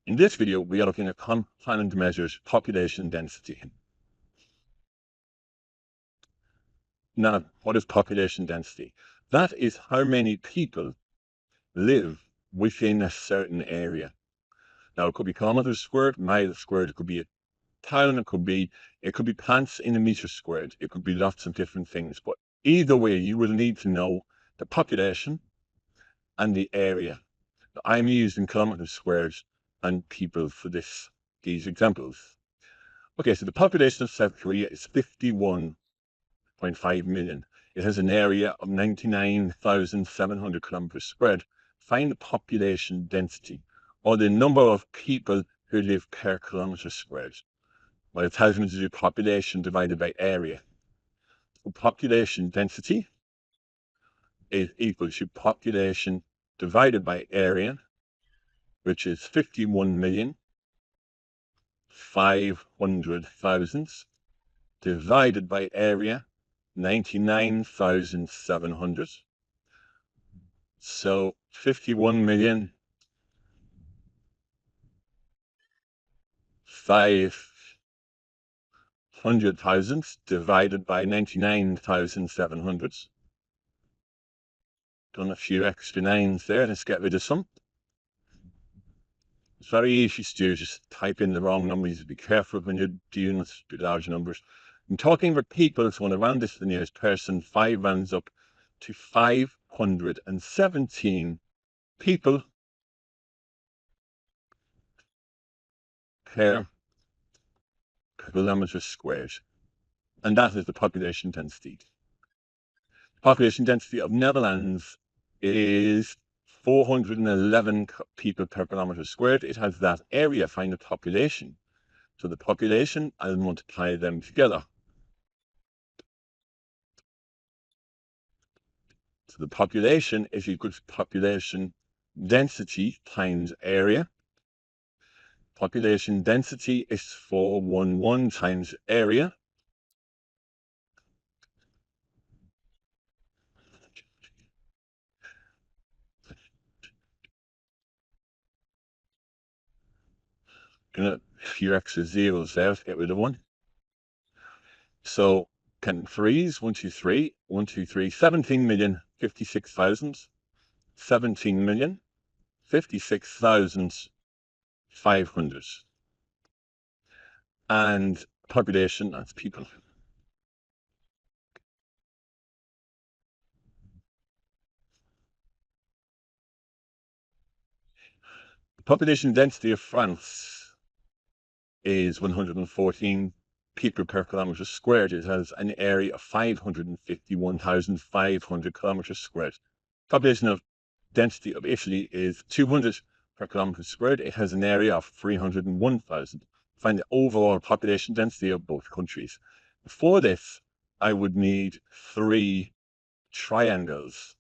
In this video, we are looking at component measures population density. Now, what is population density? That is how many people live within a certain area. Now, it could be kilometers squared, miles squared, it could be a town, it could be plants in a meter squared, it could be lots of different things. But either way, you will need to know the population and the area. I'm using kilometers squared and people for these examples. Okay, so the population of South Korea is 51.5 million. It has an area of 99,700 kilometers squared. Find the population density, or the number of people who live per kilometer squared. Well, it tells me to do population divided by area. So population density is equal to population divided by area, which is 51,500,000 divided by area, 99,700. So 51,500,000 divided by 99,700. Done a few extra nines there. Let's get rid of some. It's very easy to do. Just type in the wrong numbers. Be careful when you're dealing with large numbers. I'm talking about people, so when I round this to the nearest person, 5 rounds up to 517 people per kilometer squared. And that is the population density. Population density of Netherlands is 411 people per kilometer squared. It has that area. Find the population. So the population, I'll multiply them together. So the population is equal to population density times area. Population density is 411 times area. Gonna a few extra zeros there to get rid of one. So can threes, 1, 2, 3, 1, 2, 3, 17,056,000, 17,056,500. And population, that's people. The population density of France is 114 people per kilometer squared. It has an area of 551,500 kilometers squared. Population of density of Italy is 200 per kilometer squared. It has an area of 301,000. Find the overall population density of both countries. For this, I would need 3 triangles.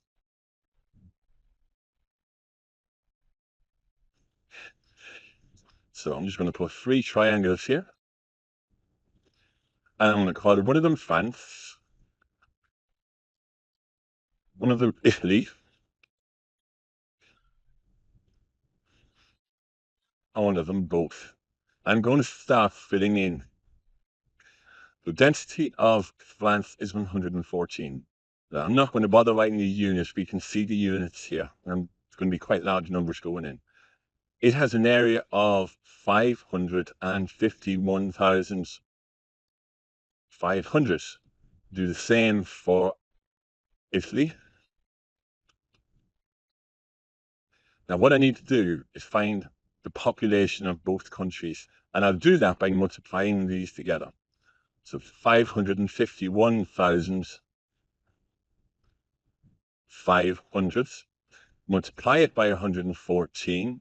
So I'm just going to put 3 triangles here. And I'm going to call one of them France, one of them Italy, and one of them both. I'm going to start filling in. The density of France is 114. Now, I'm not going to bother writing the units. We can see the units here. And it's going to be quite large numbers going in. It has an area of 551,500. Do the same for Italy. Now, what I need to do is find the population of both countries. And I'll do that by multiplying these together. So 551,500. Multiply it by 114.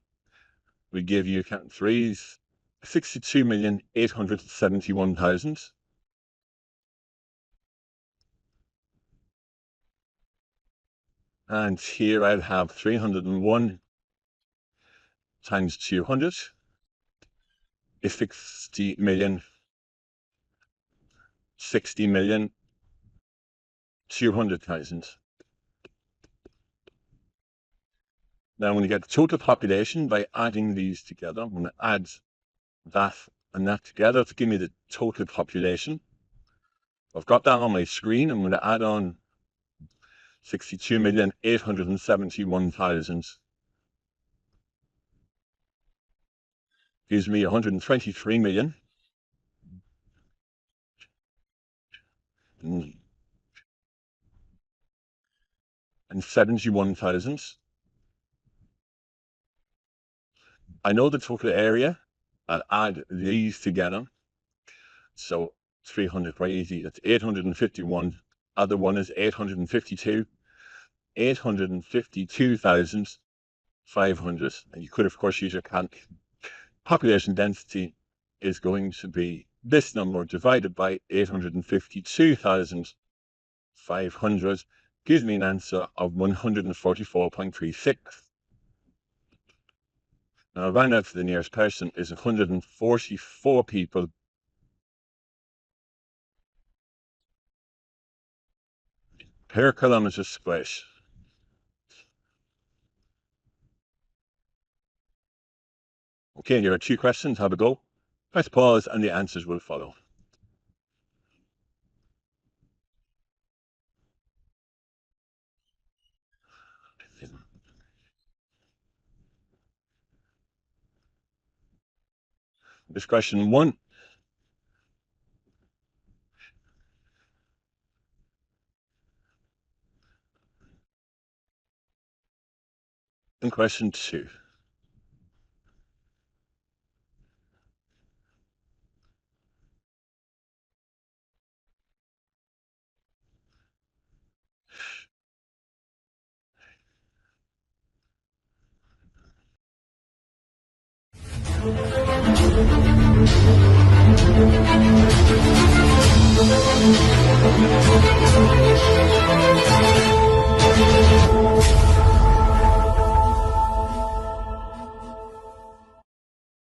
We give you, counting threes, 62,871,000. And here I'll have 301 times 200 is 60 million, 200,000. Now I'm going to get the total population by adding these together. I'm going to add that and that together to give me the total population. I've got that on my screen. I'm going to add on 62,871,000. Gives me 123 million and 71,000. I know the total area. I'll add these together. So 300, quite easy. That's 851. Other one is 852. 852,500. And you could, of course, use your population density is going to be this number divided by 852,500 gives me an answer of 144.36. Now, round out to the nearest person is 144 people per kilometre squared. Okay, there are 2 questions. Have a go. Press pause and the answers will follow. This question 1. And question 2.